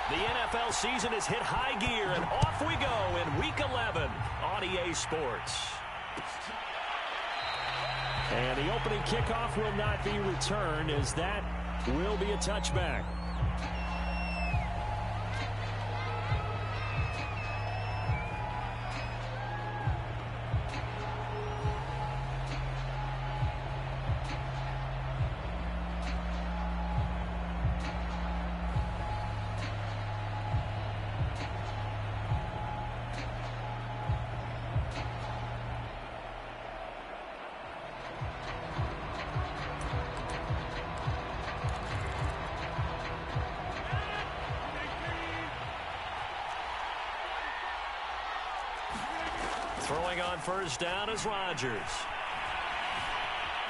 The NFL season has hit high gear, and off we go in Week 11 on EA Sports. And the opening kickoff will not be returned, as that will be a touchback. Throwing on first down is Rodgers.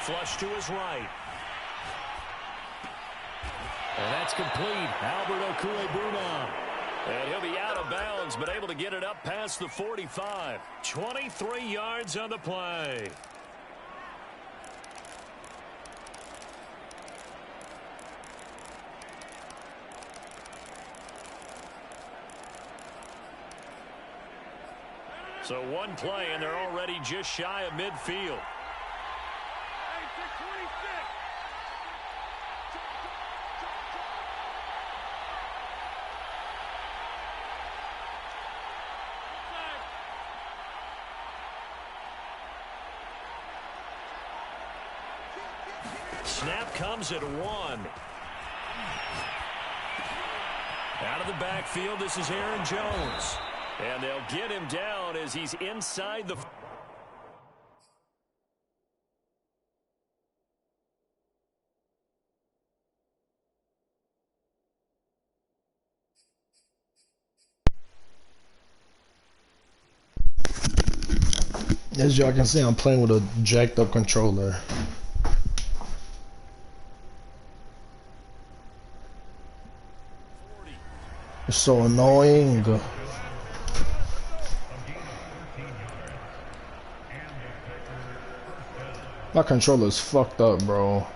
Flush to his right. And that's complete. Albert Okwuegbunam. And he'll be out of bounds, but able to get it up past the 45. 23 yards on the play. So one play, and they're already just shy of midfield. Snap comes at 1. Out of the backfield, this is Aaron Jones. And they'll get him down as he's inside the... As y'all can see, I'm playing with a jacked up controller. It's so annoying. My controller's fucked up, bro.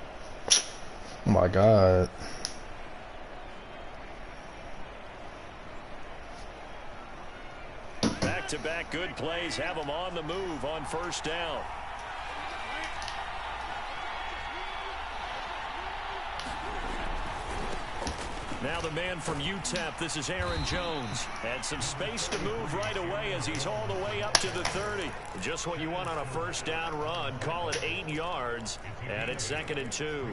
Oh my god. Back-to-back good plays have them on the move on first down. Now the man from UTEP, this is Aaron Jones. Had some space to move right away as he's all the way up to the 30. Just what you want on a first down run. Call it 8 yards, and it's 2nd and 2.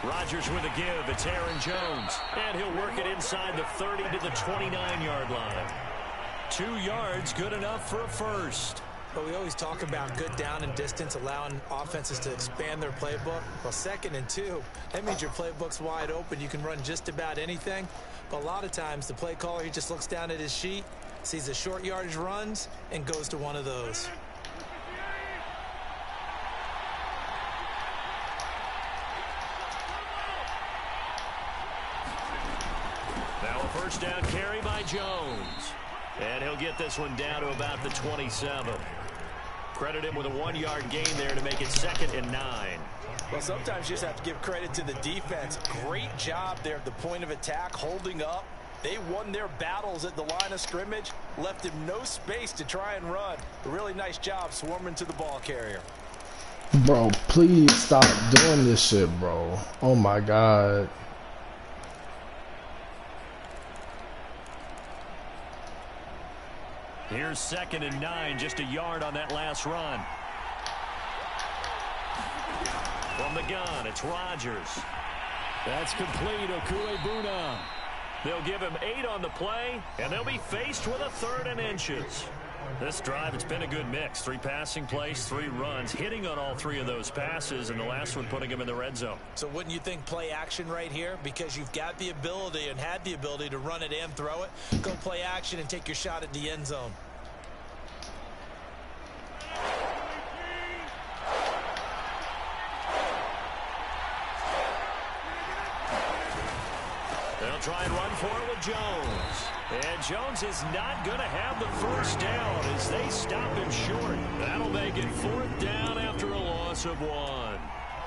Rodgers with a give. It's Aaron Jones. And he'll work it inside the 30 to the 29-yard line. 2 yards, good enough for a first. But we always talk about good down and distance, allowing offenses to expand their playbook. Well, 2nd and 2, that means your playbook's wide open. You can run just about anything. But a lot of times, the play caller, he just looks down at his sheet, sees the short yardage runs, and goes to one of those. First down carry by Jones. And he'll get this one down to about the 27. Credit him with a 1-yard gain there to make it 2nd and 9. Well, sometimes you just have to give credit to the defense. Great job there at the point of attack, holding up. They won their battles at the line of scrimmage, left him no space to try and run. A really nice job swarming to the ball carrier. Bro, please stop doing this shit, bro. Oh my god. Here's 2nd and 9, just a yard on that last run. From the gun, it's Rodgers. That's complete. Okwuegbunam. They'll give him 8 on the play, and they'll be faced with a 3rd and inches. This drive, it's been a good mix. 3 passing plays, 3 runs, hitting on all 3 of those passes, and the last one putting him in the red zone. So wouldn't you think play action right here? Because you've got the ability and had the ability to run it and throw it. Go play action and take your shot at the end zone. They'll try and run for it with Jones. And Jones is not going to have the first down as they stop him short. That'll make it 4th down after a loss of 1.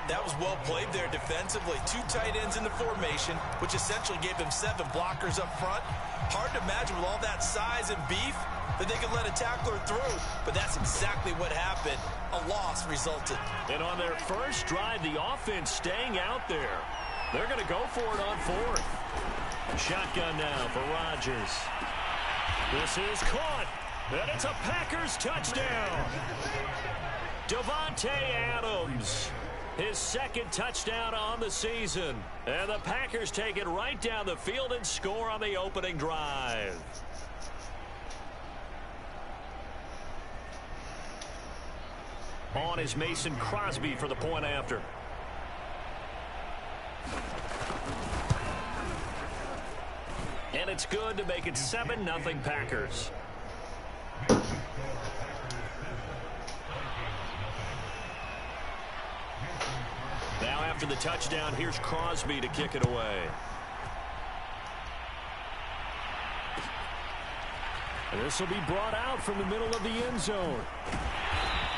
That was well played there defensively. 2 tight ends in the formation, which essentially gave them 7 blockers up front. Hard to imagine with all that size and beef that they could let a tackler through, but that's exactly what happened. A loss resulted. And on their first drive, the offense staying out there. They're going to go for it on 4th. Shotgun now for Rodgers. This is caught, and it's a Packers touchdown. Davante Adams, his 2nd touchdown on the season. And the Packers take it right down the field and score on the opening drive. On is Mason Crosby for the point after. And it's good to make it 7-0 Packers. Now after the touchdown, here's Crosby to kick it away. And this will be brought out from the middle of the end zone.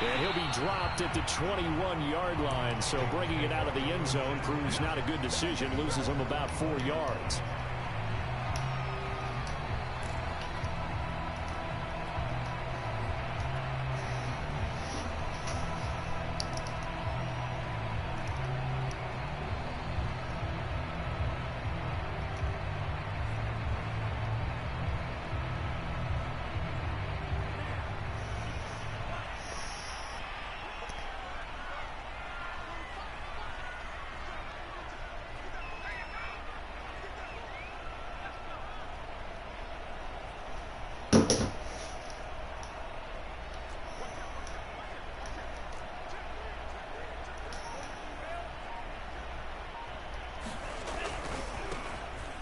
And he'll be dropped at the 21-yard line, so bringing it out of the end zone proves not a good decision, loses him about 4 yards.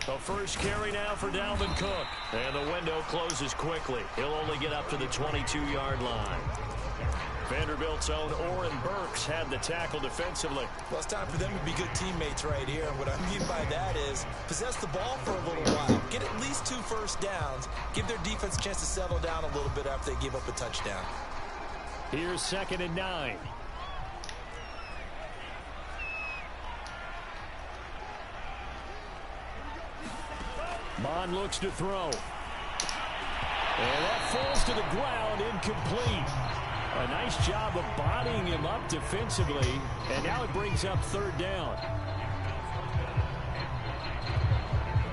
The first carry now for Dalvin Cook. And the window closes quickly. He'll only get up to the 22-yard line. Vanderbilt's own Oren Burks had the tackle defensively. Well, it's time for them to be good teammates right here. And what I mean by that is possess the ball for a little while. Get at least 2 first downs. Give their defense a chance to settle down a little bit after they give up a touchdown. Here's 2nd and 9. Bond looks to throw. And that falls to the ground, incomplete. A nice job of bodying him up defensively, and now it brings up 3rd down.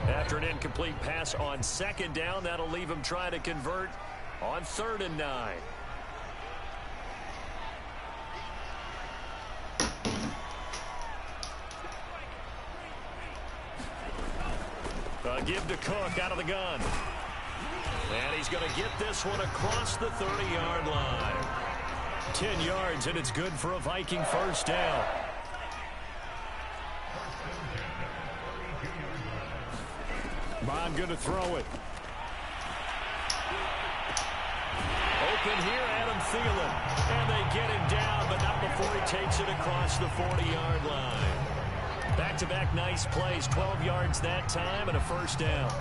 After an incomplete pass on 2nd down, that'll leave him trying to convert on 3rd and 9. Give to Cook out of the gun. And he's going to get this one across the 30-yard line. 10 yards, and it's good for a Viking first down. Bond going to throw it. Open here, Adam Thielen. And they get him down, but not before he takes it across the 40-yard line. Back-to-back nice plays, 12 yards that time and a first down.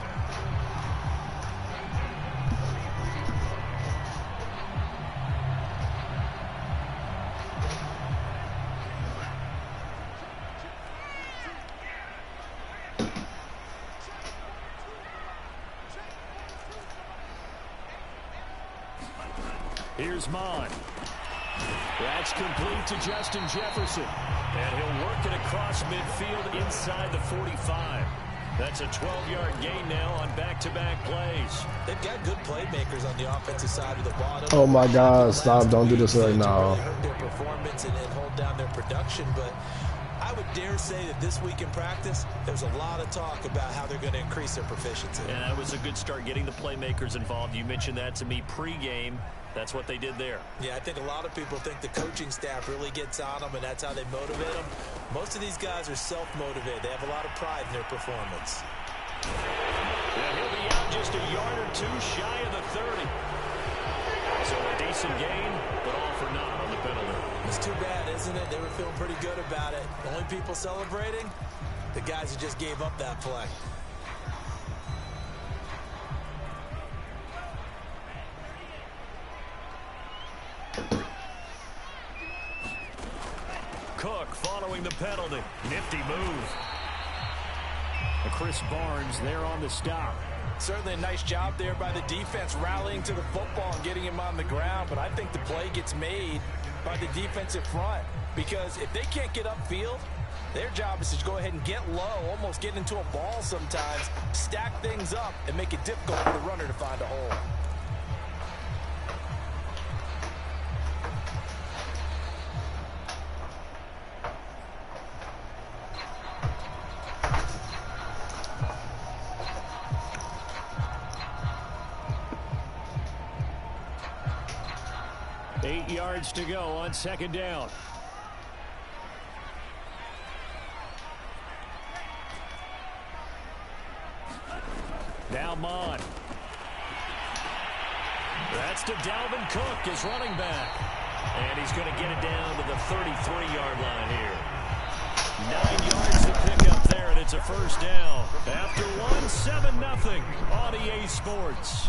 Here's Mon. That's complete to Justin Jefferson. And he'll work it across midfield inside the 45. That's a 12-yard gain now on back-to-back plays. They've got good playmakers on the offensive side of the ball. Oh my God, stop, don't do this right now. Really hurt their performance and hold down their production, but I would dare say that this week in practice, there's a lot of talk about how they're going to increase their proficiency. And that was a good start getting the playmakers involved. You mentioned that to me pregame. That's what they did there. Yeah, I think a lot of people think the coaching staff really gets on them, and that's how they motivate them. Most of these guys are self-motivated. They have a lot of pride in their performance. And he'll be out just a yard or 2 shy of the 30. So a decent gain, but all for naught on the penalty. It's too bad, isn't it? They were feeling pretty good about it. The only people celebrating, the guys who just gave up that play. following the penalty. Nifty move. Chris Barnes there on the stop. Certainly a nice job there by the defense, rallying to the football and getting him on the ground. But I think the play gets made by the defensive front, because if they can't get upfield, their job is to go ahead and get low, almost get into a ball sometimes, stack things up, and make it difficult for the runner to find a hole. Eight yards to go on second down. Now Mond. That's to Dalvin Cook, his running back. And he's going to get it down to the 33-yard line here. 9 yards to pick up there, and it's a first down. After one, 7-0 on EA Sports.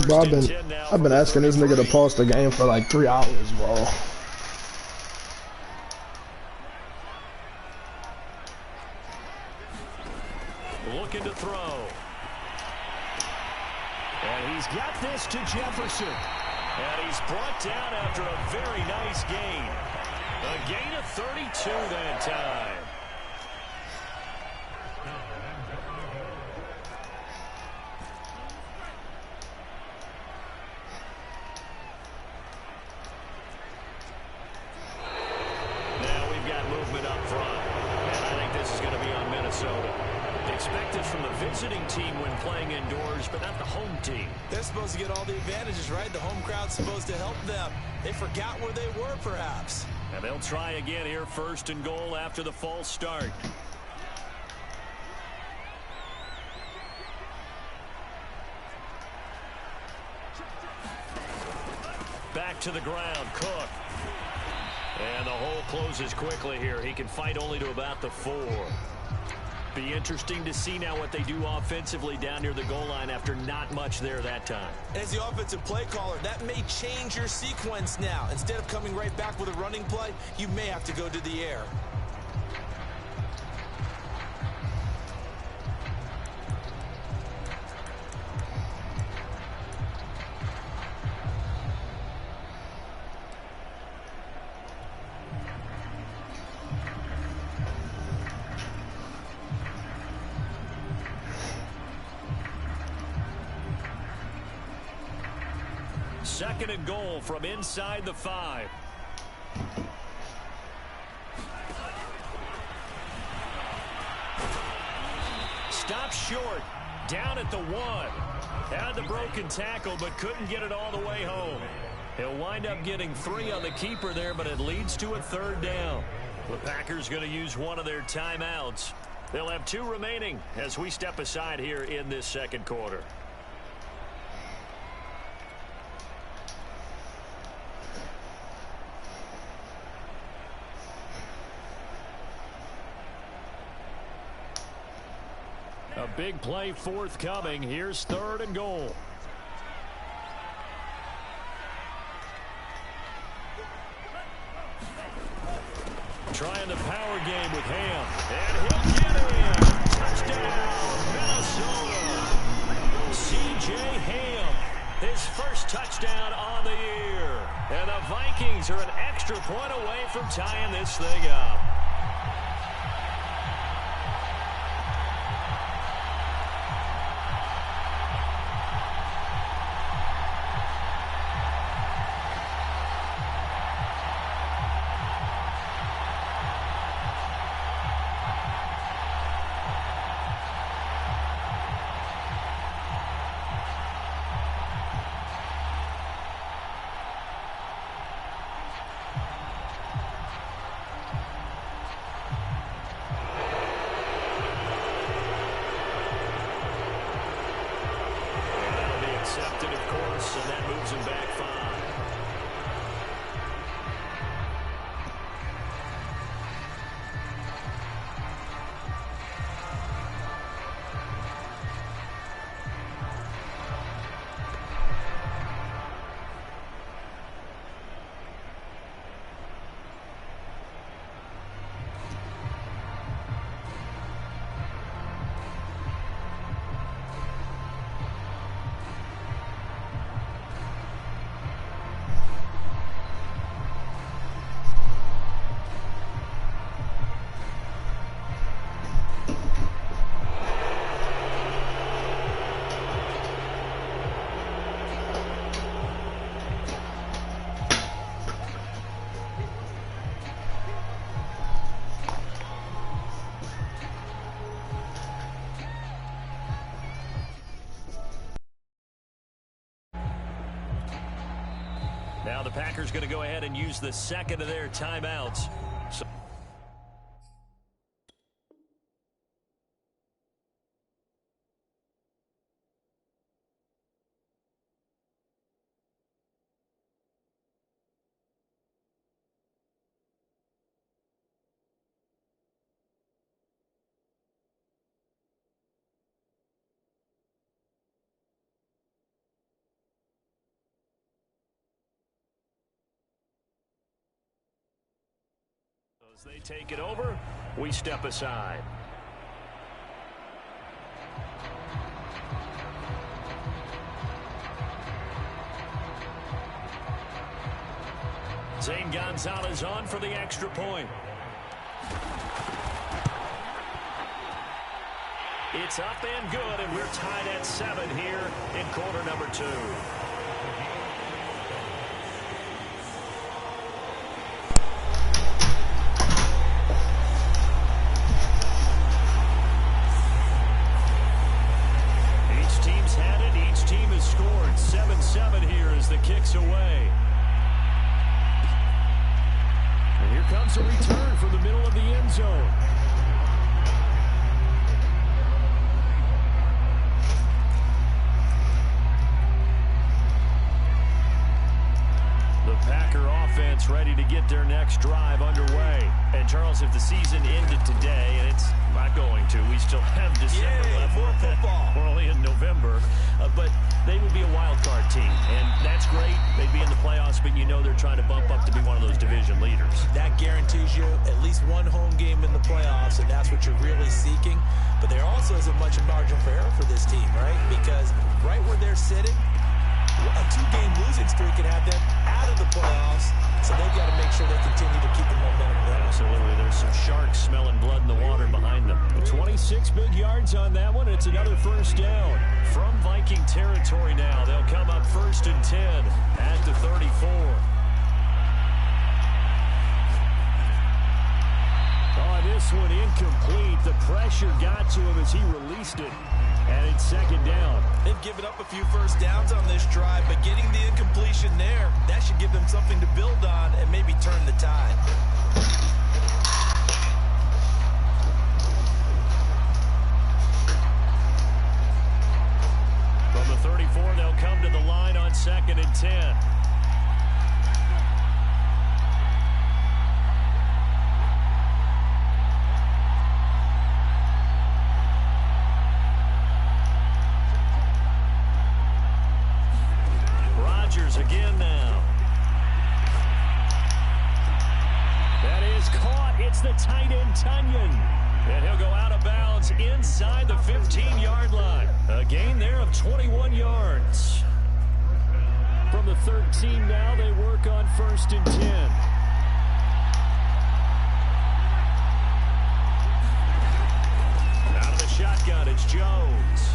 Bro, I've been asking this nigga to pause the game for like 3 hours, bro. Looking to throw. And he's got this to Jefferson. And he's brought down after a very nice gain. A gain of 32 that time. Expected from the visiting team when playing indoors, but not the home team. They're supposed to get all the advantages, right? The home crowd's supposed to help them. They forgot where they were, perhaps. And they'll try again here, first and goal after the false start. Back to the ground, Cook. And the hole closes quickly here. He can fight only to about the 4. Be interesting to see now what they do offensively down near the goal line after not much there that time. As the offensive play caller, that may change your sequence now. Instead of coming right back with a running play, you may have to go to the air. Second and goal from inside the 5. Stop short. Down at the 1. Had the broken tackle, but couldn't get it all the way home. He'll wind up getting 3 on the keeper there, but it leads to a 3rd down. The Packers going to use one of their timeouts. They'll have 2 remaining as we step aside here in this second quarter. A big play forthcoming. Here's 3rd and goal. Trying the power game with Ham. And he'll get in. Touchdown, Minnesota. C.J. Ham, his first touchdown on the year. And the Vikings are an extra point away from tying this thing up. Now the Packers going to go ahead and use the second of their timeouts. So as they take it over, we step aside. Zane Gonzalez on for the extra point. It's up and good, and we're tied at 7 here in quarter number 2. Scored 7-7 here as the kick's away. And here comes a return from the middle of the end zone. The Packer offense ready to get their next drive underway. And Charles, if the season ended today, and it's not going to, we still have December left. More football. We're only in November, but they would be a wild card team, and that's great. They'd be in the playoffs, but you know they're trying to bump up to be one of those division leaders. That guarantees you at least one home game in the playoffs, and that's what you're really seeking. But there also isn't much margin for error for this team, right? Because right where they're sitting, a 2-game losing streak could have them out of the playoffs, so they've got to make sure they continue to keep the momentum going. Absolutely. There's some sharks smelling blood in the water behind them. 26 big yards on that one. It's another first down. From Viking territory now, they'll come up 1st and 10 at the 34. Oh, this one incomplete. The pressure got to him as he released it. And it's 2nd down. They've given up a few first downs on this drive, but getting the incompletion there, that should give them something to build on and maybe turn the tide. From the 34, they'll come to the line on 2nd and 10. Again now. That is caught. It's the tight end, Tunyon. And he'll go out of bounds inside the 15-yard line. A gain there of 21 yards. From the 13 now, they work on 1st and 10. Out of the shotgun, it's Jones.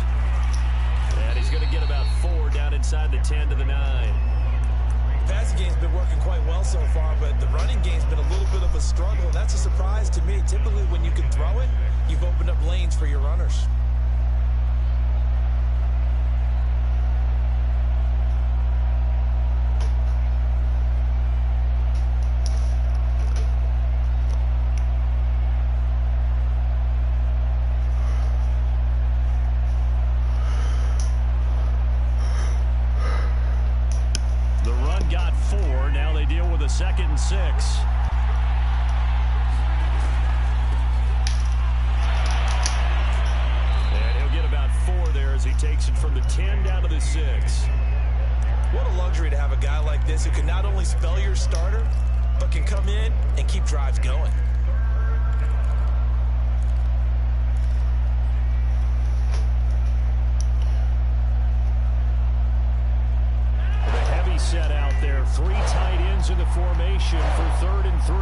And he's going to get about 4 down inside the 10 to the 9. Passing game's been working quite well so far, but the running game's been a little bit of a struggle, and that's a surprise to me. Typically, when you can throw it, you've opened up lanes for your runners. Got 4. Now they deal with a 2nd and 6. And he'll get about 4 there as he takes it from the 10 down to the 6. What a luxury to have a guy like this who can not only spell your starter, but can come in and keep drives going. Set out there. 3 tight ends in the formation for 3rd and 3.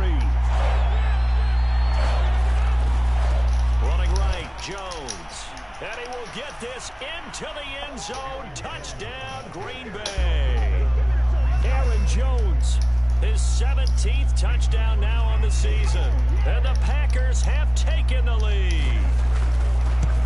Running right, Jones. And he will get this into the end zone. Touchdown, Green Bay. Aaron Jones, his 17th touchdown now on the season. And the Packers have taken the lead.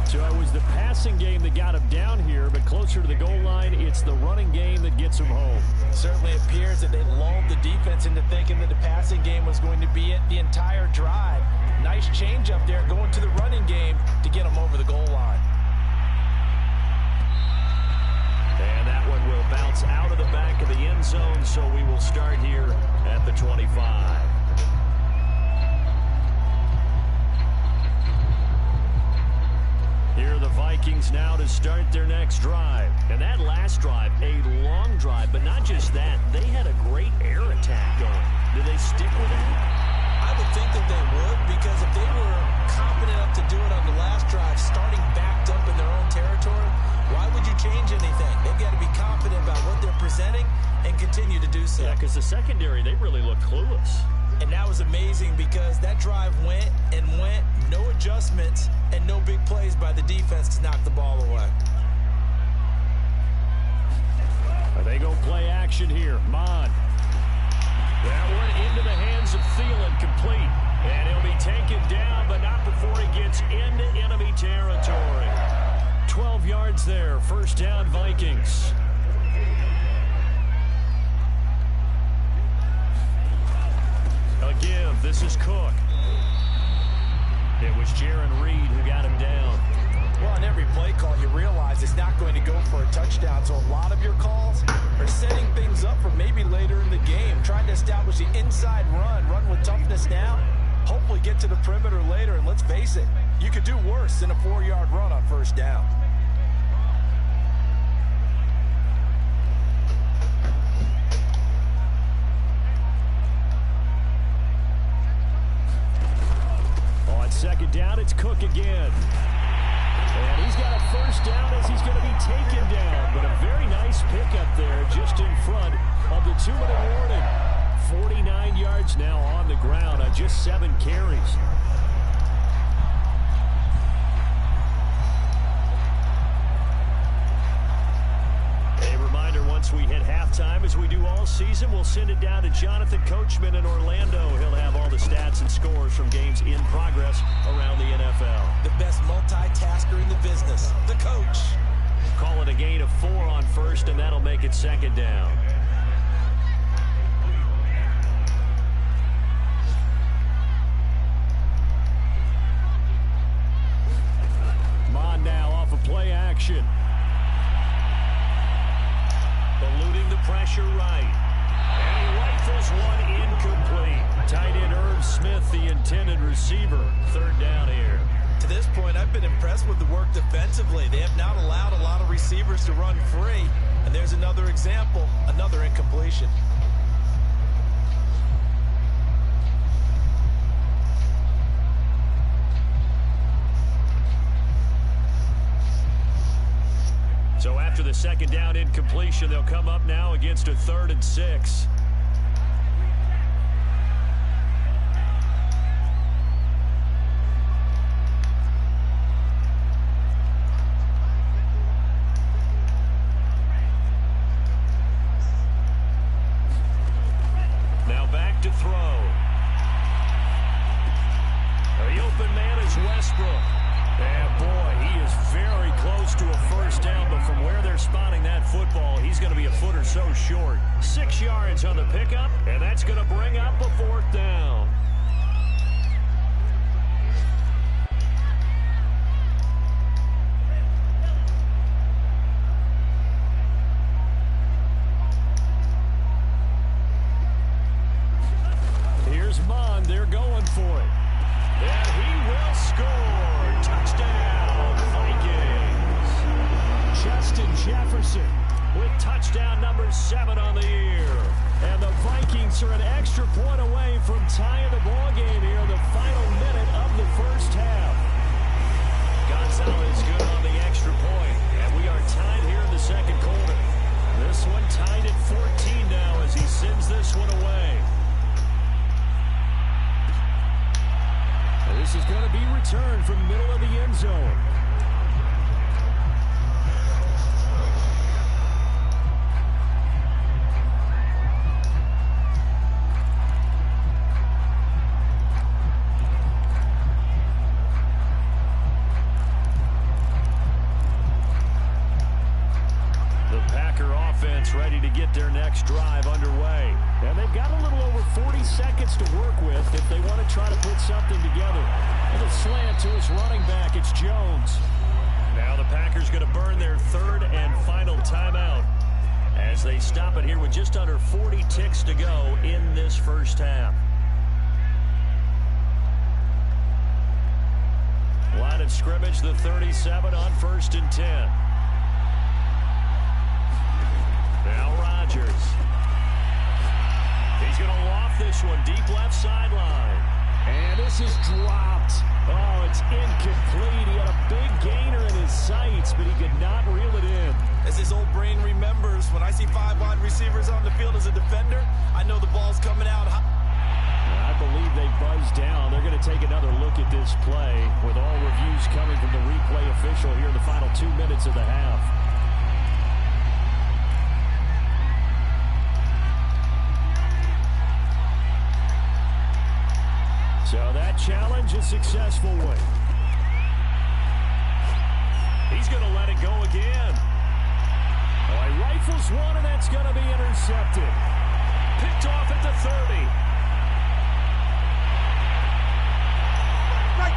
So it was the passing game that got him down here, but closer to the goal line, it's the running game that gets him home. Certainly appears that they lulled the defense into thinking that the passing game was going to be it the entire drive. Nice change up there going to the running game to get them over the goal line. And that one will bounce out of the back of the end zone, so we will start here at the 25. Here are the Vikings now to start their next drive. And that last drive, a long drive, but not just that. They had a great air attack going. Do they stick with that? I would think that they would, because if they were confident enough to do it on the last drive, starting backed up in their own territory, why would you change anything? They've got to be confident about what they're presenting and continue to do so. Yeah, because the secondary, they really look clueless. And that was amazing because that drive went and went, no adjustments, and no big plays by the defense to knock the ball away. They go play action here. Mon. That one into the hands of Thielen, complete. And he'll be taken down, but not before he gets into enemy territory. 12 yards there, first down Vikings. A give, this is Cook. It was Jaron Reed who got him down. Well, on every play call, you realize it's not going to go for a touchdown, so a lot of your calls are setting things up for maybe later in the game, trying to establish the inside run with toughness now, hopefully get to the perimeter later, and let's face it, you could do worse than a 4-yard run on first down. Second down, it's Cook again. And he's got a first down as he's going to be taken down. But a very nice pickup there just in front of the 2-minute warning. 49 yards now on the ground on just 7 carries. A reminder, once we hit halftime, as we do all season, we'll send it down to Jonathan Coachman in Orlando. He'll have all the stats and scores from games in progress around the NFL. The best multitasker in the business, the coach. Call it a gain of 4 on first, and that'll make it second down. Mon now off of play action. Eluding the pressure right. And he rifles one incomplete. Tight end Irv Smith, the intended receiver. Third down here. To this point, I've been impressed with the work defensively. They have not allowed a lot of receivers to run free. And there's another example, another incompletion. So after the second down incompletion, they'll come up now against a 3rd and 6. Now back to throw. The open man is Westbrook. And boy, he is very close to a first down, but from where they're spotting that football, he's going to be a foot or so short. 6 yards on the pickup, and that's going to bring up a 4th down. Here's Mon, they're going for it. And he will score. Touchdown, Vikings. Justin Jefferson with touchdown number 7 on the year. And the Vikings are an extra point away from tying the ball game here in the final minute of the first half. Gonzalez good on the extra point. And we are tied here in the second quarter. This one tied at 14 now as he sends this one away. This is going to be returned from the middle of the end zone. to work with if they want to try to put something together. And a slant to his running back. It's Jones. Now the Packers going to burn their third and final timeout as they stop it here with just under 40 ticks to go in this first half. Line of scrimmage, the 37 on 1st and 10. Now Rodgers. He's going to loft this one deep left sideline. And this is dropped. Oh, it's incomplete. He had a big gainer in his sights, but he could not reel it in. As his old brain remembers, when I see 5 wide receivers on the field as a defender, I know the ball's coming out high. I believe they buzzed down. They're going to take another look at this play with all reviews coming from the replay official here in the final 2 minutes of the half. So that challenge is successful one. He's going to let it go again. Oh, he rifles one, and that's going to be intercepted. Picked off at the 30.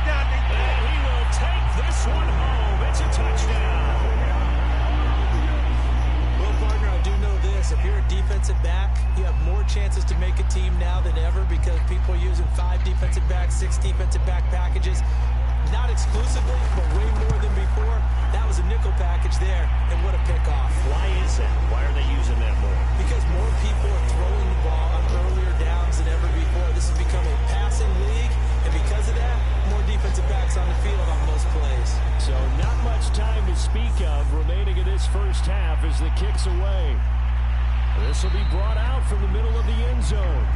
And he will take this one home. It's a touchdown. Well, partner, I do know this. If you're a defensive back, you have more chances to make a team now than ever because people are using 5 defensive backs, 6 defensive back packages. Not exclusively, but way more than before. That was a nickel package there, and what a pickoff. Why is that? Why are they using that more? Because more people are throwing the ball on earlier downs than ever before. This has become a passing league, and because of that, more defensive backs on the field on most plays. So not much time to speak of remaining in this first half as the kick's away. This will be brought out from the middle of the end zone.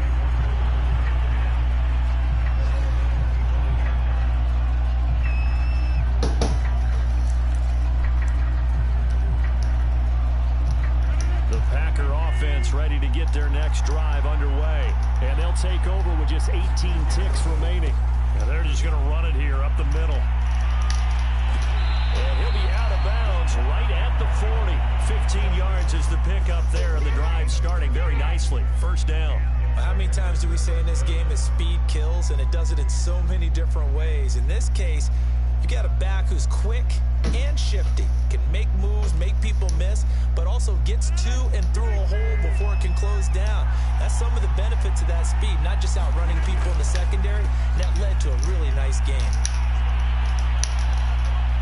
The Packer offense ready to get their next drive underway. And they'll take over with just 18 ticks remaining. And they're just going to run it here up the middle. And he'll be out of bounds right at the 40. 15 yards is the pickup there, and the drive starting very nicely. First down. How many times do we say in this game that speed kills, and it does it in so many different ways? In this case, you got a back who's quick and shifty, can make moves, make people miss, but also gets to and through a hole before it can close down. That's some of the benefits of that speed, not just outrunning people in the secondary. That led to a really nice game.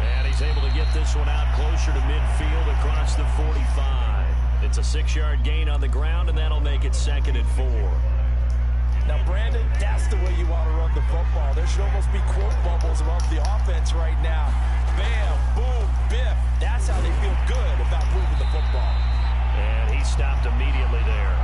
And he's able to get this one out closer to midfield across the 45. It's a 6-yard gain on the ground, and that'll make it 2nd and 4. Now, Brandon, that's the way you want to run the football. There should almost be quote bubbles above the offense right now. Bam, boom, biff. That's how they feel good about moving the football. And he stopped immediately there.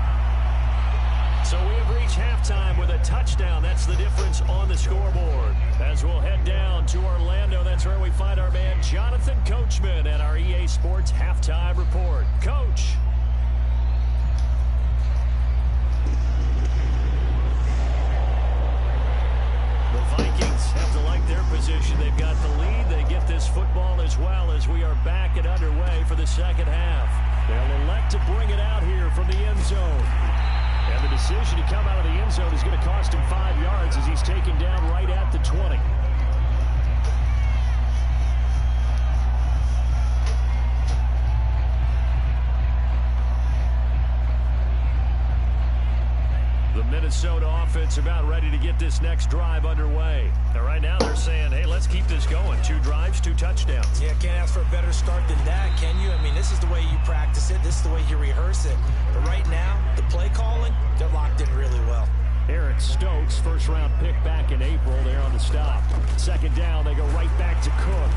So we have reached halftime with a touchdown. That's the difference on the scoreboard. As we'll head down to Orlando, that's where we find our man Jonathan Coachman at our EA Sports Halftime Report. Coach. The Vikings have to like their position. They've got the lead. They get this football as well as we are back and underway for the second half. They'll elect to bring it out here from the end zone. And the decision to come out of the end zone is going to cost him 5 yards as he's taken down right at the 20. The Minnesota offense about ready to get this next drive underway. Now, right now they're saying, hey, let's keep this going. 2 drives, 2 touchdowns. Yeah, can't ask for a better start than that, can you? I mean, this is the way you practice it. This is the way you rehearse it. But right now, the play calling, they're locked in really well. Eric Stokes, first-round pick back in April. They're on the stop. 2nd down, they go right back to Cook.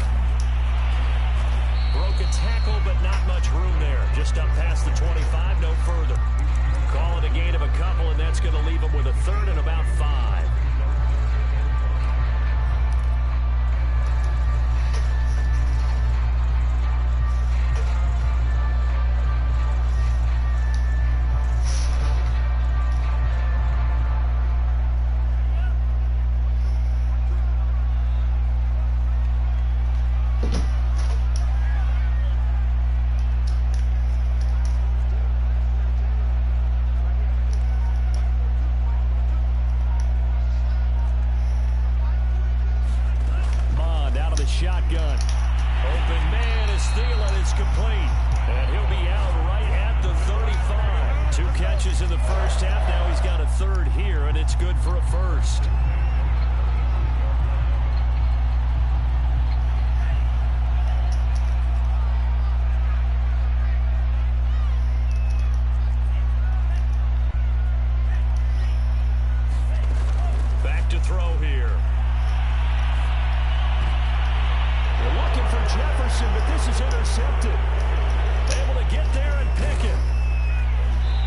Broke a tackle, but not much room there. Just up past the 25, no further. Call it a gain of a couple, and that's going to leave them with a 3rd and about 5. in the first half. Now he's got a third here, and it's good for a first. Back to throw here. They're looking for Jefferson, but this is intercepted. Able to get there and pick it.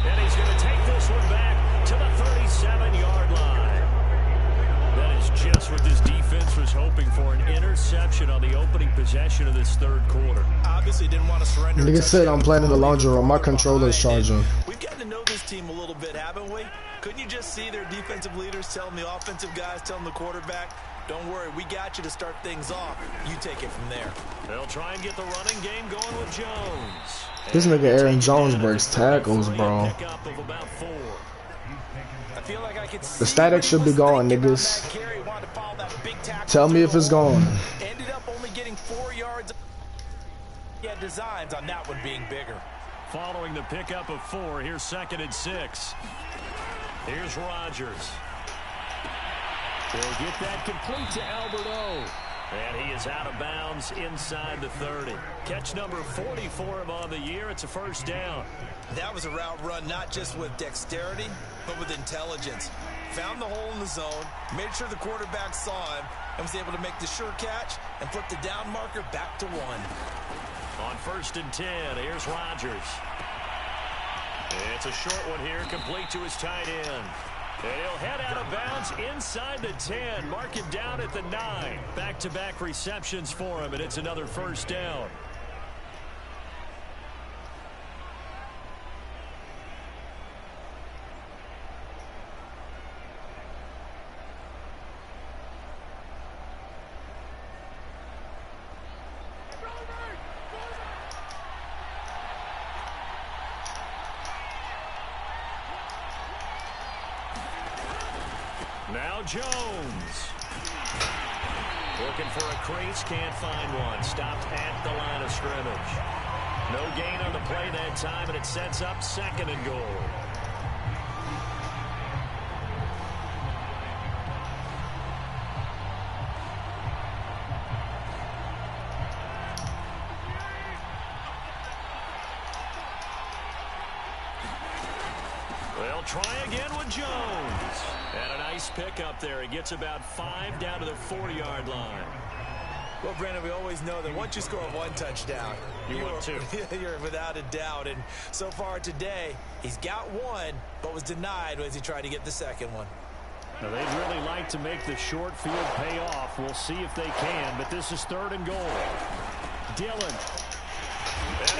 And he's going to take this one back to the 37-yard line. That is just what this defense was hoping for, an interception on the opening possession of this third quarter. Obviously didn't want to surrender. Nigga said I'm playing in the laundry room. My controller's charging. We've gotten to know this team a little bit, haven't we? Couldn't you just see their defensive leaders telling the offensive guys, telling the quarterback, don't worry, we got you to start things off. You take it from there. They'll try and get the running game going with Jones. This nigga Aaron Jones breaks tackles, bro. I feel like I could see The static should be going, niggas. Tell me if it's going. Ended up only getting 4 yards. He had designs on that one being bigger. Following the pickup of 4, here's 2nd and 6. Here's Rodgers. They'll get that complete to Alberto. And he is out of bounds inside the 30. Catch number 40 for him on the year. It's a first down. That was a route run not just with dexterity, but with intelligence. Found the hole in the zone, made sure the quarterback saw him, and was able to make the sure catch and flip the down marker back to 1. On 1st and 10, here's Rodgers. It's a short one here, complete to his tight end. And he'll head out of bounds inside the 10. Mark him down at the 9. Back-to-back receptions for him, and it's another first down. Now Jones. Looking for a crease, can't find one. Stopped at the line of scrimmage. No gain on the play that time, and it sets up 2nd and goal. They'll try again with Jones. And a nice pick up there. He gets about 5 down to the 40-yard line. Well, Brandon, we always know that once you score 1 touchdown, you're without a doubt. And so far today, he's got 1, but was denied as he tried to get the 2nd one. Now, they'd really like to make the short field pay off. We'll see if they can, but this is 3rd and goal. Dillon.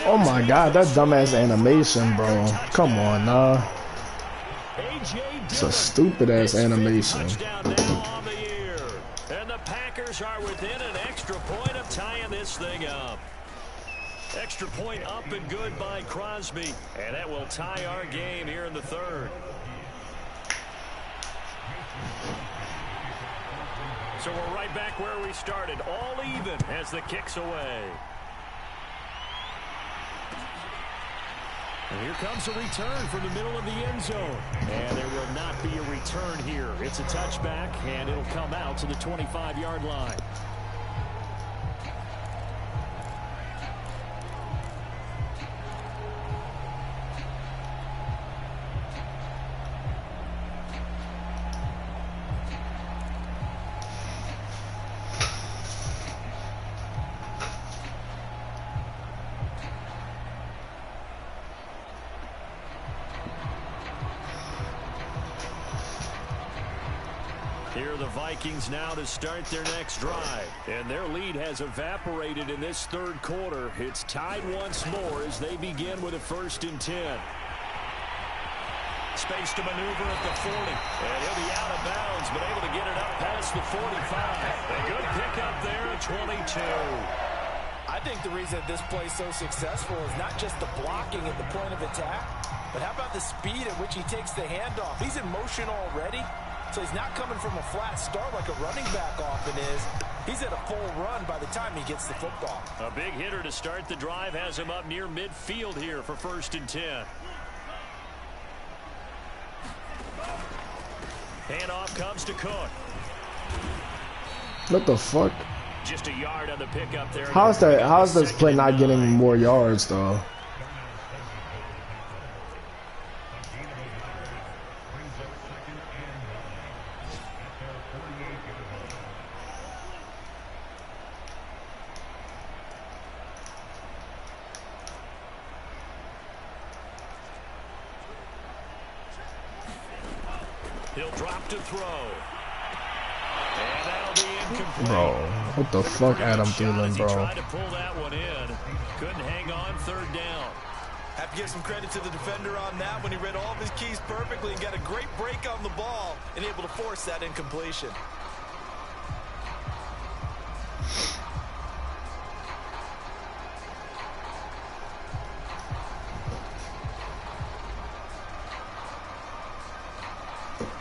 Oh my God, that dumbass animation, bro. Come on, nah. It's a stupid ass animation. And the Packers are within an extra point of tying this thing up. Extra point up and good by Crosby, and that will tie our game here in the 3rd. So we're right back where we started, all even as the kick's away. And here comes a return from the middle of the end zone. And there will not be a return here. It's a touchback, and it'll come out to the 25-yard line. Here are the Vikings now to start their next drive. And their lead has evaporated in this 3rd quarter. It's tied once more as they begin with a 1st and 10. Space to maneuver at the 40. And he'll be out of bounds, but able to get it up past the 45. A good pickup there at 22. I think the reason this play is so successful is not just the blocking at the point of attack, but how about the speed at which he takes the handoff? He's in motion already. So he's not coming from a flat start like a running back often is. He's at a full run by the time he gets the football. A big hitter to start the drive has him up near midfield here for 1st and 10. Handoff comes to Cook. What the fuck? Just a yard on the pickup there. How's that? How's this play not getting more yards though? He'll drop to throw. And that'll be incomplete. Bro, what the fuck, Adam Thielen, bro? He tried to pull that one in. Couldn't hang on third down. Have to give some credit to the defender on that when he read all of his keys perfectly and got a great break on the ball and able to force that incompletion.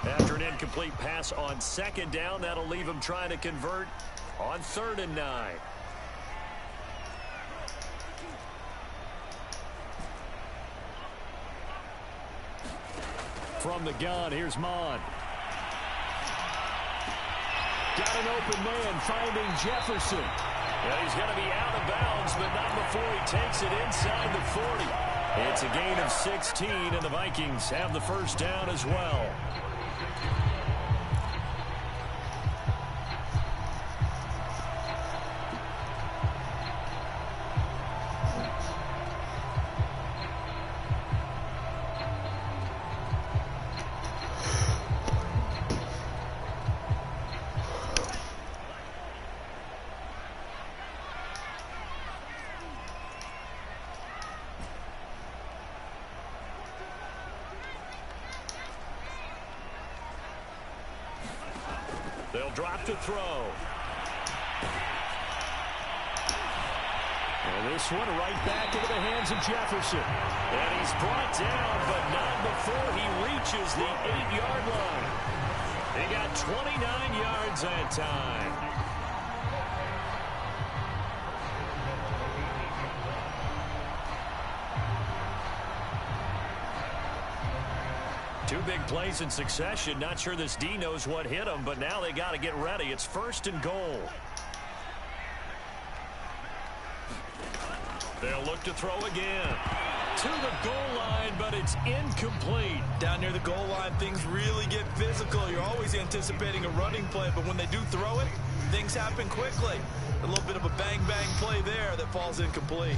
After an incomplete pass on second down, that'll leave him trying to convert on 3rd and 9. From the gun, here's Mon. Got an open man finding Jefferson. Well, he's going to be out of bounds, but not before he takes it inside the 40. It's a gain of 16, and the Vikings have the first down as well. They'll drop to throw. And this one right back into the hands of Jefferson. And he's brought down, but not before he reaches the 8-yard line. He got 29 yards that time. Two big plays in succession. Not sure this D knows what hit him, but now they got to get ready. It's 1st and goal. They'll look to throw again. To the goal line, but it's incomplete. Down near the goal line, things really get physical. You're always anticipating a running play, but when they do throw it, things happen quickly. A little bit of a bang-bang play there that falls incomplete.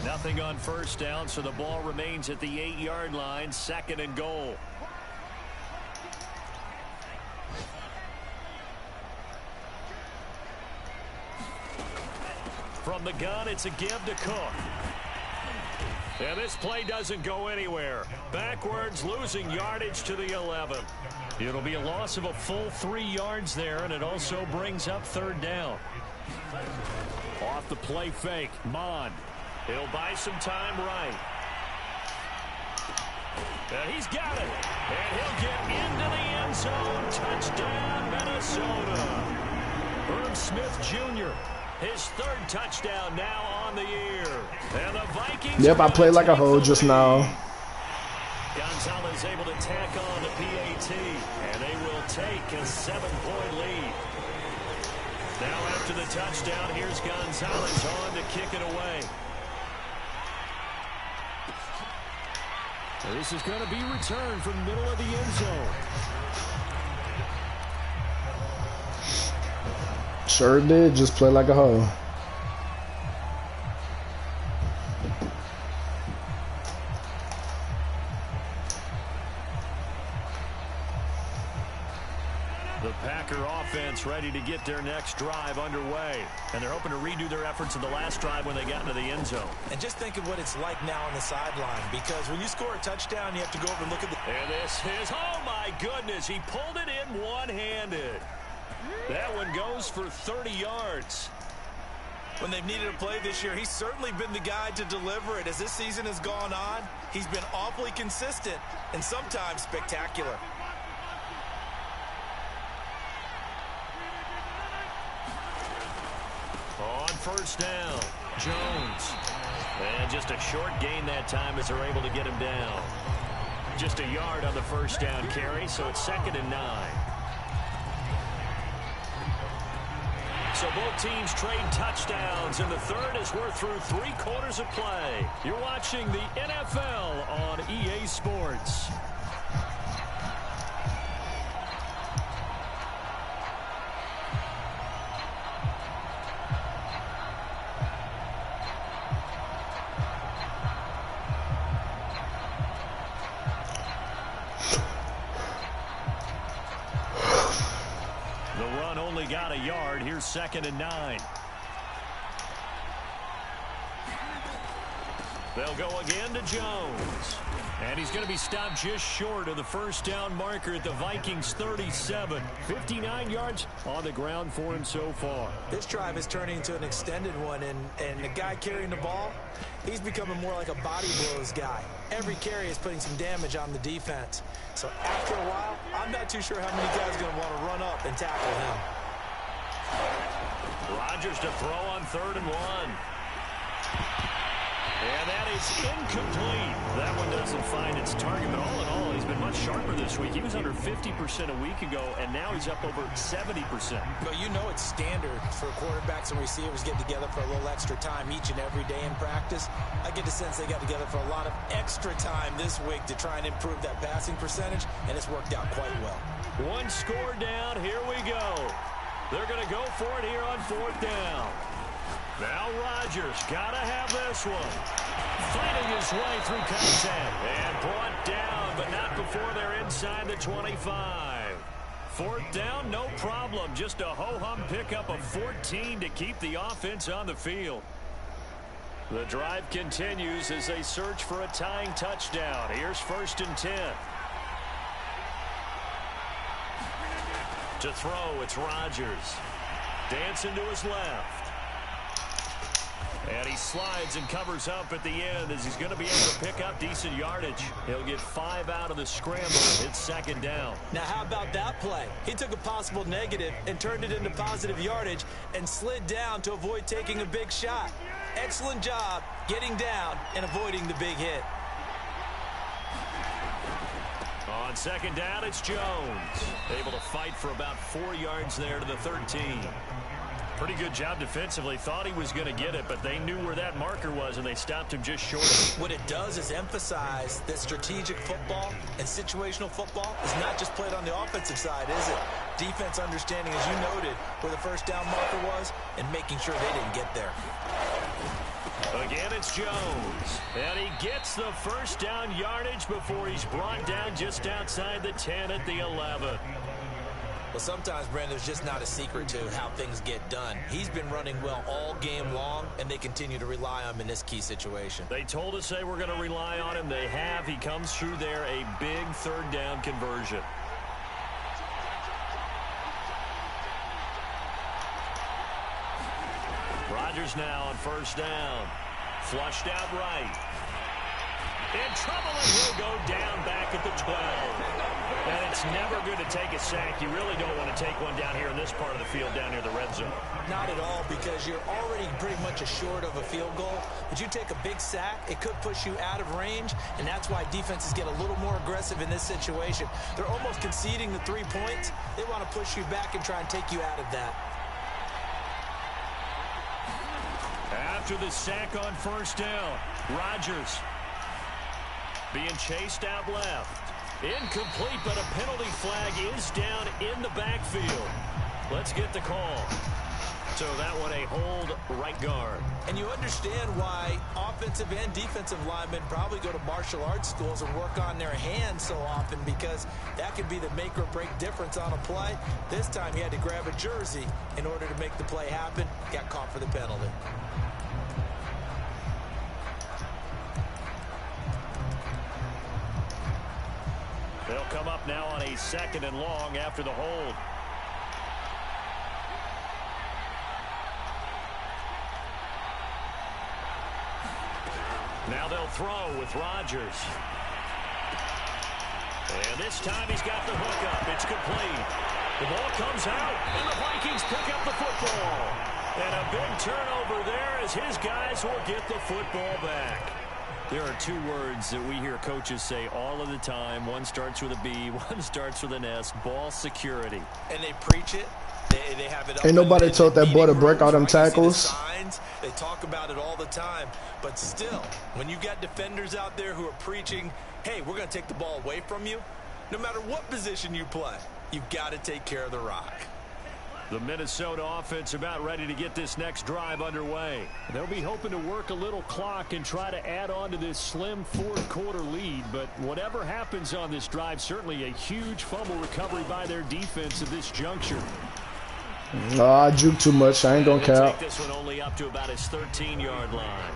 Nothing on first down, so the ball remains at the 8-yard line, 2nd and goal. From the gun, it's a give to Cook. And this play doesn't go anywhere. Backwards, losing yardage to the 11. It'll be a loss of a full 3 yards there, and it also brings up 3rd down. Off the play fake, Mon. He'll buy some time right. And he's got it. And he'll get into the end zone. Touchdown, Minnesota. Herb Smith Jr., his 3rd touchdown now on the year. And the Vikings... Yep, I played like a hoe just now. Gonzalez able to tack on the PAT. And they will take a 7-point lead. Now after the touchdown, here's Gonzalez on to kick it away. This is going to be returned from the middle of the end zone. Sure did, just play like a hoe. The Packer offense ready to get their next drive underway. And they're hoping to redo their efforts of the last drive when they got into the end zone. And just think of what it's like now on the sideline, because when you score a touchdown, you have to go over and look at the... And this is, oh my goodness, he pulled it in one-handed. That one goes for 30 yards. When they've needed a play this year, he's certainly been the guy to deliver it. As this season has gone on, he's been awfully consistent and sometimes spectacular. On first down, Jones. And just a short gain that time as they're able to get him down. Just a yard on the first down carry, so it's 2nd and 9. So both teams trade touchdowns in the third as we're through 3 quarters of play. You're watching the NFL on EA Sports. Got a yard. Here's 2nd and 9. They'll go again to Jones. And he's going to be stopped just short of the first down marker at the Vikings 37. 59 yards on the ground for him so far. This drive is turning into an extended one, and the guy carrying the ball, he's becoming more like a body blows guy. Every carry is putting some damage on the defense. So after a while, I'm not too sure how many guys are going to want to run up and tackle him. Rodgers to throw on 3rd and 1. And that is incomplete. That one doesn't find its target, but all in all, he's been much sharper this week. He was under 50% a week ago, and now he's up over 70%. But you know it's standard for quarterbacks and receivers get together for a little extra time each and every day in practice. I get the sense they got together for a lot of extra time this week to try and improve that passing percentage, and it's worked out quite well. One score down. Here we go. They're going to go for it here on 4th down. Now Rodgers got to have this one. Fighting his way through contact. And brought down, but not before they're inside the 25. 4th down, no problem. Just a ho-hum pickup of 14 to keep the offense on the field. The drive continues as they search for a tying touchdown. Here's 1st and 10. To throw, it's Rodgers. Dancing to his left. And he slides and covers up at the end as he's going to be able to pick up decent yardage. He'll get 5 out of the scramble. It's 2nd down. Now, how about that play? He took a possible negative and turned it into positive yardage and slid down to avoid taking a big shot. Excellent job getting down and avoiding the big hit. On 2nd down, it's Jones. Able to fight for about 4 yards there to the 13. Pretty good job defensively. Thought he was going to get it, but they knew where that marker was, and they stopped him just short of it. What it does is emphasize that strategic football and situational football is not just played on the offensive side, is it? Defense understanding, as you noted, where the first down marker was and making sure they didn't get there. Again, it's Jones. And he gets the first down yardage before he's brought down just outside the 10 at the 11. Well, sometimes, Brandon, there's just not a secret to how things get done. He's been running well all game long, and they continue to rely on him in this key situation. They told us they were going to rely on him. They have. He comes through there, a big 3rd down conversion. Rodgers now on 1st down. Flushed out right. In trouble, and he'll go down back at the 12. And it's never good to take a sack. You really don't want to take one down here in this part of the field, down near the red zone. Not at all, because you're already pretty much assured of a field goal. But you take a big sack, it could push you out of range, and that's why defenses get a little more aggressive in this situation. They're almost conceding the 3 points. They want to push you back and try and take you out of that. After the sack on 1st down, Rodgers being chased out left. Incomplete, but a penalty flag is down in the backfield. Let's get the call. So that one a hold right guard. And you understand why offensive and defensive linemen probably go to martial arts schools and work on their hands so often, because that could be the make or break difference on a play. This time he had to grab a jersey in order to make the play happen. Got caught for the penalty. They'll come up now on a 2nd and long after the hold. Now they'll throw with Rodgers. And this time he's got the hook up. It's complete. The ball comes out, and the Vikings pick up the football. And a big turnover there as his guys will get the football back. There are two words that we hear coaches say all of the time. One starts with a B, one starts with an S. Ball security. And they preach it. They have it up. Ain't nobody told that boy to break all them tackles. They talk about it all the time. But still, when you got defenders out there who are preaching, hey, we're going to take the ball away from you, no matter what position you play, you've got to take care of the rock. The Minnesota offense about ready to get this next drive underway. They'll be hoping to work a little clock and try to add on to this slim fourth-quarter lead. But whatever happens on this drive, certainly a huge fumble recovery by their defense at this juncture. No, I juke too much. I ain't gonna count. Take this one only up to about his 13-yard line.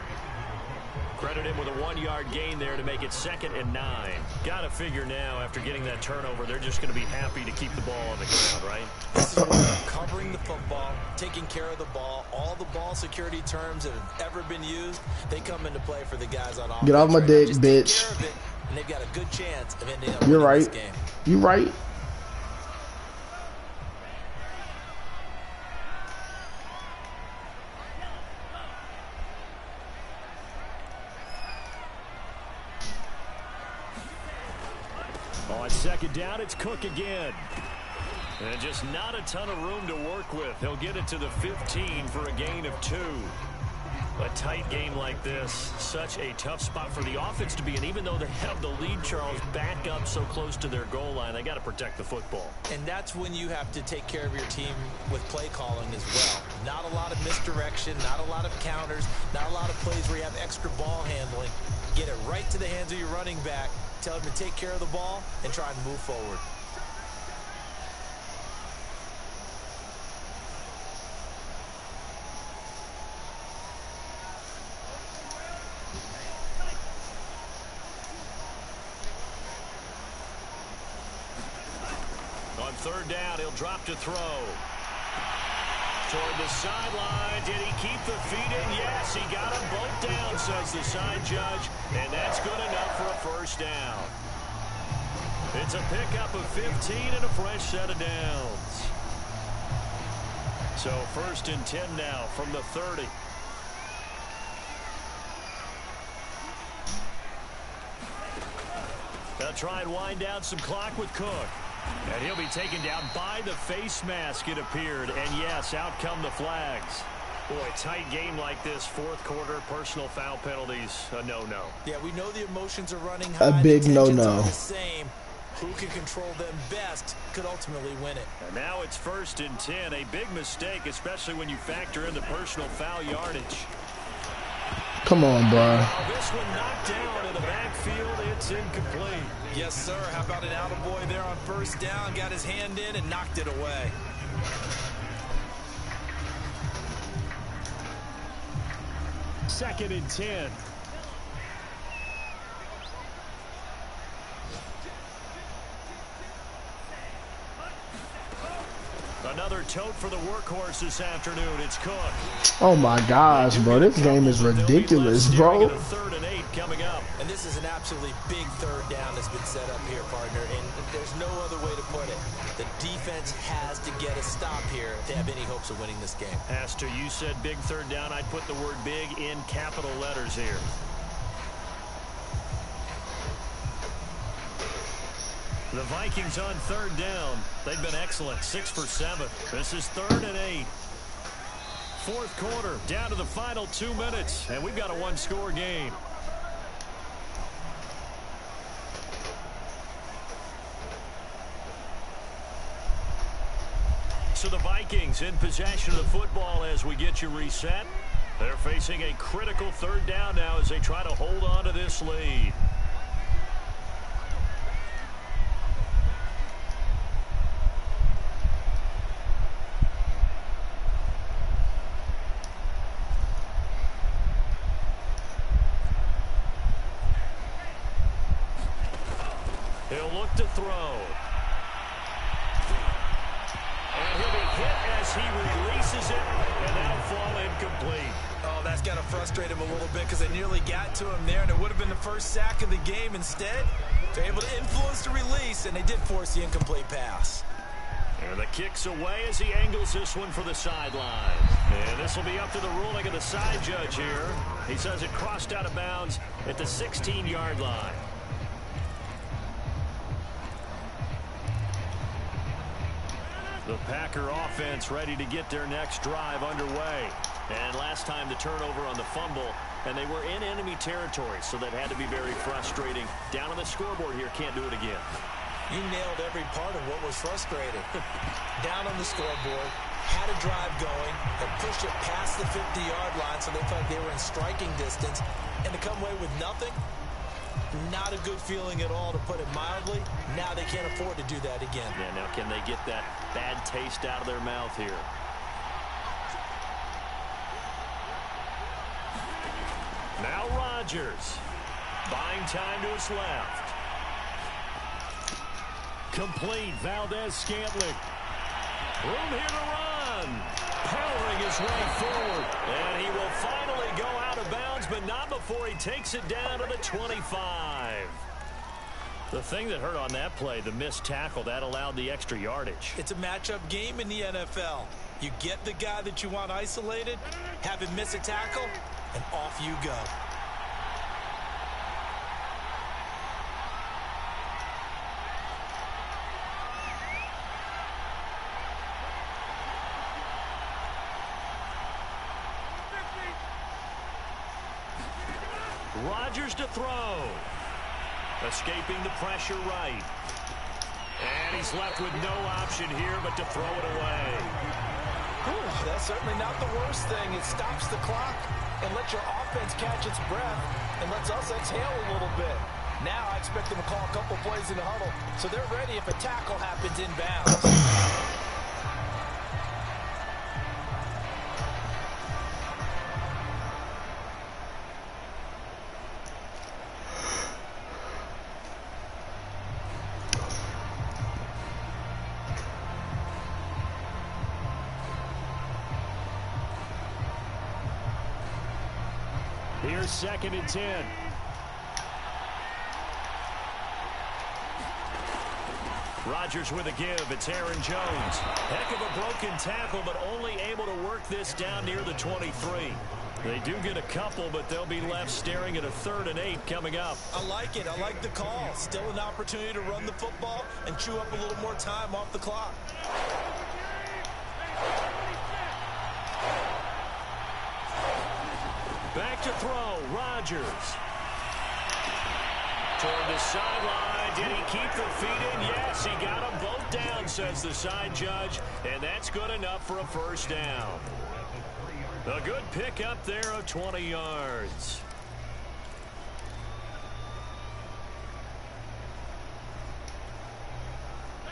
Credit him with a 1-yard gain there to make it 2nd and 9. Got to figure now, after getting that turnover, they're just going to be happy to keep the ball on the ground, right? This is covering the football, taking care of the ball. All the ball security terms that have ever been used, they come into play for the guys on offense. Get off my dick, just bitch. Take care of it, and they've got a good chance of ending up You're winning right. this game. You're right. On 2nd down, it's Cook again. And just not a ton of room to work with. He'll get it to the 15 for a gain of 2. A tight game like this, such a tough spot for the offense to be in. Even though they have the lead, Charles, back up so close to their goal line, they got to protect the football. And that's when you have to take care of your team with play calling as well. Not a lot of misdirection, not a lot of counters, not a lot of plays where you have extra ball handling. Get it right to the hands of your running back. Tell him to take care of the ball and try and move forward. On 3rd down, he'll drop to throw. Toward the sideline. Did he keep the feet in? Yes, he got them both down, says the side judge. And that's good enough for a 1st down. It's a pickup of 15 and a fresh set of downs. So 1st and 10 now from the 30. They'll try and wind down some clock with Cook. And he'll be taken down by the face mask, it appeared. And yes, out come the flags. Boy, tight game like this, 4th quarter, personal foul penalties, a no-no. Yeah, we know the emotions are running high. A big no-no. The same. Who can control them best could ultimately win it. And now it's 1st and 10, a big mistake, especially when you factor in the personal foul yardage. Come on, bro. This one knocked down in the backfield. It's incomplete. Yes, sir. How about an attaboy there on 1st down? Got his hand in and knocked it away. Second and 10. Another tote for the workhorse this afternoon. It's Cook. Oh my gosh, bro. This game is ridiculous, bro. 3rd and 8 coming up. And this is an absolutely big 3rd down that's been set up here, partner. And there's no other way to put it. The defense has to get a stop here to have any hopes of winning this game. Has to. You said big 3rd down. I'd put the word big in capital letters here. The Vikings on 3rd down. They've been excellent. 6 for 7. This is 3rd and 8. 4th quarter, down to the final 2 minutes, and we've got a 1-score game. So the Vikings in possession of the football as we get you reset. They're facing a critical 3rd down now as they try to hold on to this lead. He'll look to throw. And he'll be hit as he releases it, and that'll fall incomplete. Oh, that's got to frustrate him a little bit because they nearly got to him there, and it would have been the 1st sack of the game. Instead, they're able to influence the release, and they did force the incomplete pass. And the kick's away as he angles this one for the sideline. And this will be up to the ruling of the side judge here. He says it crossed out of bounds at the 16-yard line. The Packer offense ready to get their next drive underway. And last time the turnover on the fumble, and they were in enemy territory, so that had to be very frustrating. Down on the scoreboard here, can't do it again. You nailed every part of what was frustrating. Down on the scoreboard, had a drive going, and pushed it past the 50-yard line so they felt like they were in striking distance, and to come away with nothing, not a good feeling at all, to put it mildly. Now they can't afford to do that again. Yeah, now can they get that bad taste out of their mouth here? Now Rodgers, buying time to his left. Complete, Valdez-Scantling. Room here to run. Powering his way forward. And he will finally go out of bounds, but not before he takes it down to the 25. The thing that hurt on that play, the missed tackle, that allowed the extra yardage. It's a matchup game in the NFL. You get the guy that you want isolated, have him miss a tackle, and off you go. Rodgers to throw. Escaping the pressure right. And he's left with no option here but to throw it away. Ooh, that's certainly not the worst thing. It stops the clock and lets your offense catch its breath and lets us exhale a little bit. Now I expect them to call a couple plays in the huddle so they're ready if a tackle happens inbounds. Here's 2nd and 10. Rodgers with a give. It's Aaron Jones. Heck of a broken tackle, but only able to work this down near the 23. They do get a couple, but they'll be left staring at a 3rd and 8 coming up. I like it. I like the call. Still an opportunity to run the football and chew up a little more time off the clock. Back to throw, Rodgers. Toward the sideline, did he keep the feet in? Yes, he got them both down, says the side judge, and that's good enough for a first down. A good pick up there of 20 yards.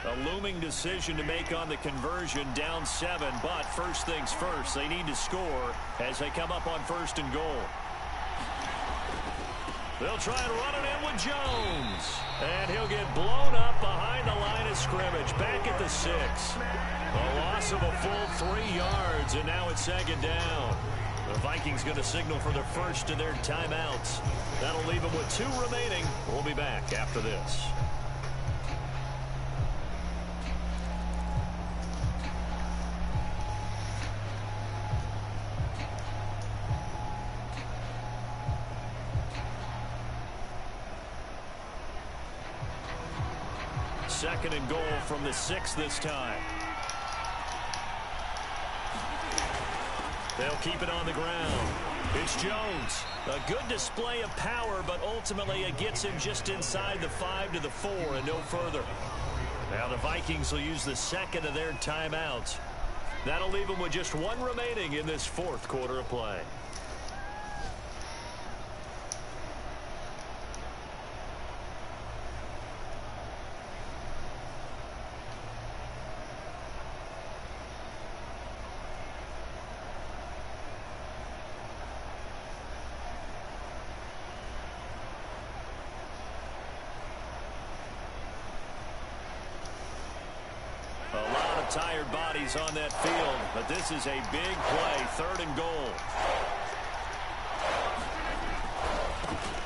A looming decision to make on the conversion, down 7, but first things first, they need to score as they come up on 1st and goal. They'll try and run it in with Jones, and he'll get blown up behind the line of scrimmage, back at the 6. A loss of a full 3 yards, and now it's 2nd down. The Vikings going to signal for the first of their timeouts. That'll leave them with 2 remaining. We'll be back after this. Second and goal from the 6 this time. They'll keep it on the ground. It's Jones. A good display of power, but ultimately it gets him just inside the 5 to the 4 and no further. Now the Vikings will use the 2nd of their timeouts. That'll leave them with just 1 remaining in this 4th quarter of play. Tired bodies on that field, but this is a big play, 3rd and goal.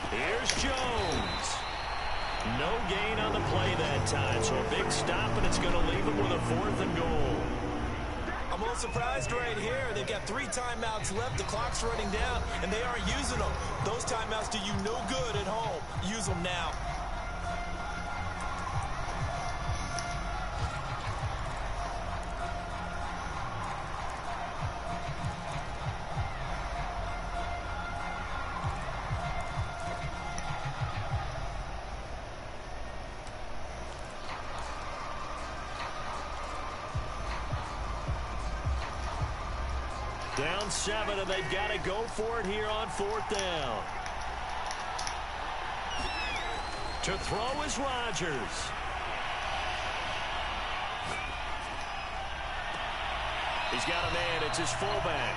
Here's Jones. No gain on the play that time, so a big stop, and it's going to leave them with a 4th and goal. I'm a little surprised right here. They've got 3 timeouts left. The clock's running down, and they aren't using them. Those timeouts do you no good at home. Use them now. Down 7, and they've got to go for it here on 4th down. To throw is Rodgers. He's got a man. It's his fullback.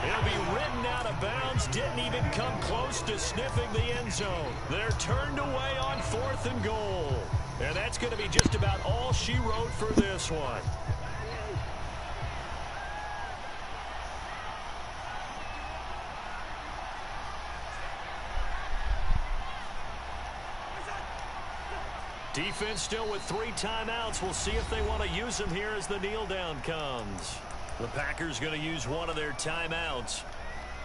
He'll be ridden out of bounds. Didn't even come close to sniffing the end zone. They're turned away on 4th and goal. And that's going to be just about all she wrote for this one. Defense still with 3 timeouts. We'll see if they want to use them here as the kneel down comes. The Packers going to use one of their timeouts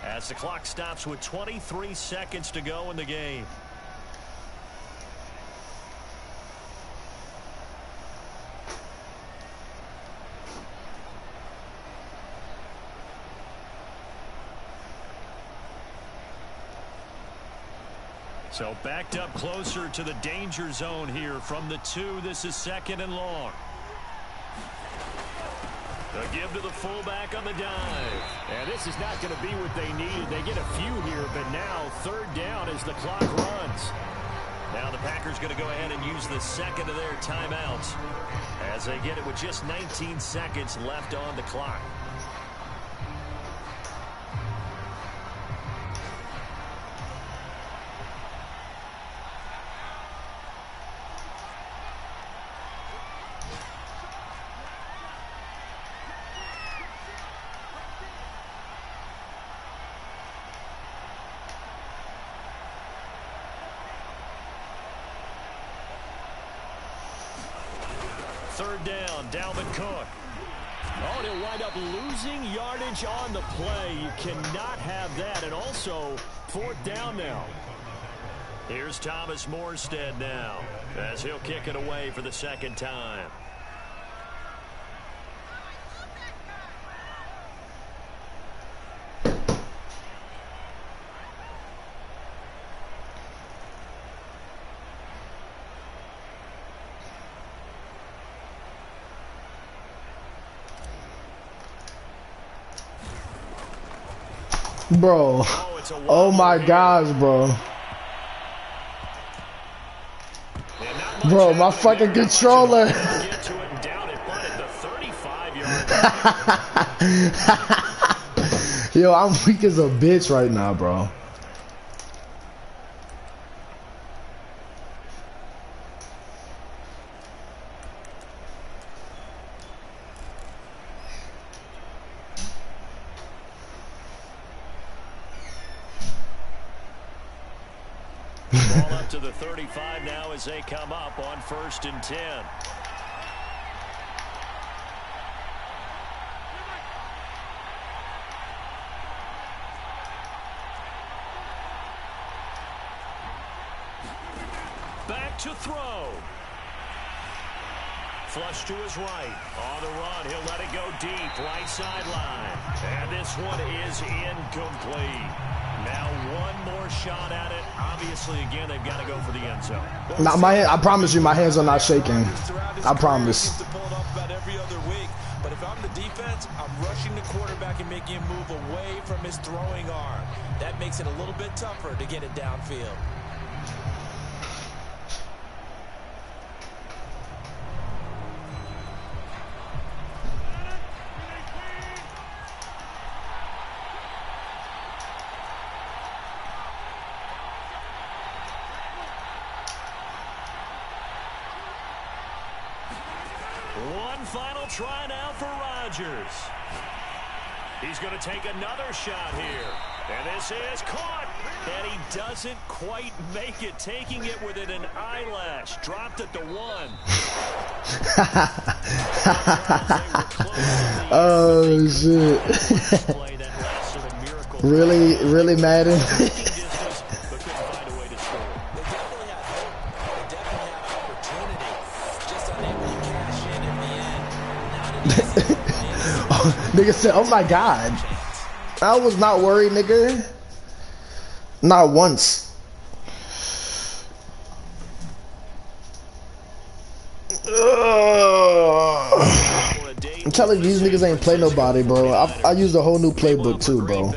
as the clock stops with 23 seconds to go in the game. So backed up closer to the danger zone here from the 2. This is 2nd and long. A give to the fullback on the dive. And this is not going to be what they needed. They get a few here, but now 3rd down as the clock runs. Now the Packers going to go ahead and use the 2nd of their timeouts as they get it with just 19 seconds left on the clock. Third down, Dalvin Cook. Oh, and he'll wind up losing yardage on the play. You cannot have that. And also, 4th down now. Here's Thomas Morstead now as he'll kick it away for the 2nd time. Bro, oh my gosh, bro. Bro, my fucking controller. Yo, I'm weak as a bitch right now, bro. Ball up to the 35 now as they come up on 1st and 10. Back to throw. Flush to his right. On the run, he'll let it go deep. Right sideline. And this one is incomplete. Now one more shot at it. Obviously, again, they've got to go for the end zone. Now, I promise you, my hands are not shaking. I promise. But if I'm the defense, I'm rushing the quarterback and making him move away from his throwing arm. That makes it a little bit tougher to get it downfield. One final try now for Rodgers. He's going to take another shot here. And this is caught. And he doesn't quite make it, taking it within an eyelash. Dropped it to 1. Oh, shit. Really, Madden? Nigga said, oh my god. I was not worried, nigga. Not once. I'm telling you, these niggas ain't play nobody, bro. I used a whole new playbook too, bro.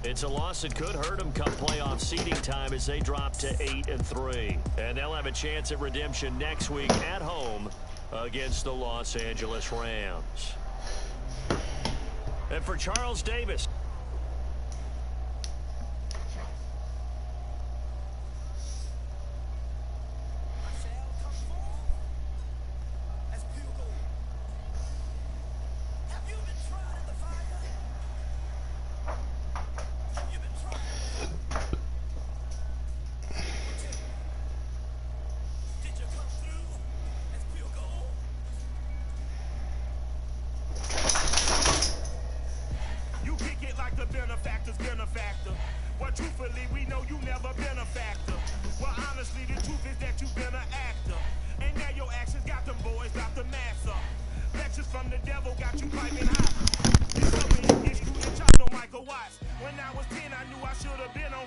It's a loss that could hurt them come playoff seeding time as they drop to 8-3. And they'll have a chance at redemption next week at home against the Los Angeles Rams. And for Charles Davis. But truthfully, we know you never been a factor. Well, honestly, the truth is that you've been an actor. And now your actions got them boys, got the mass up. Lectures from the devil got you piping hot. It's so many, it's true that y'all know Michael Watts. When I was 10, I knew I should have been on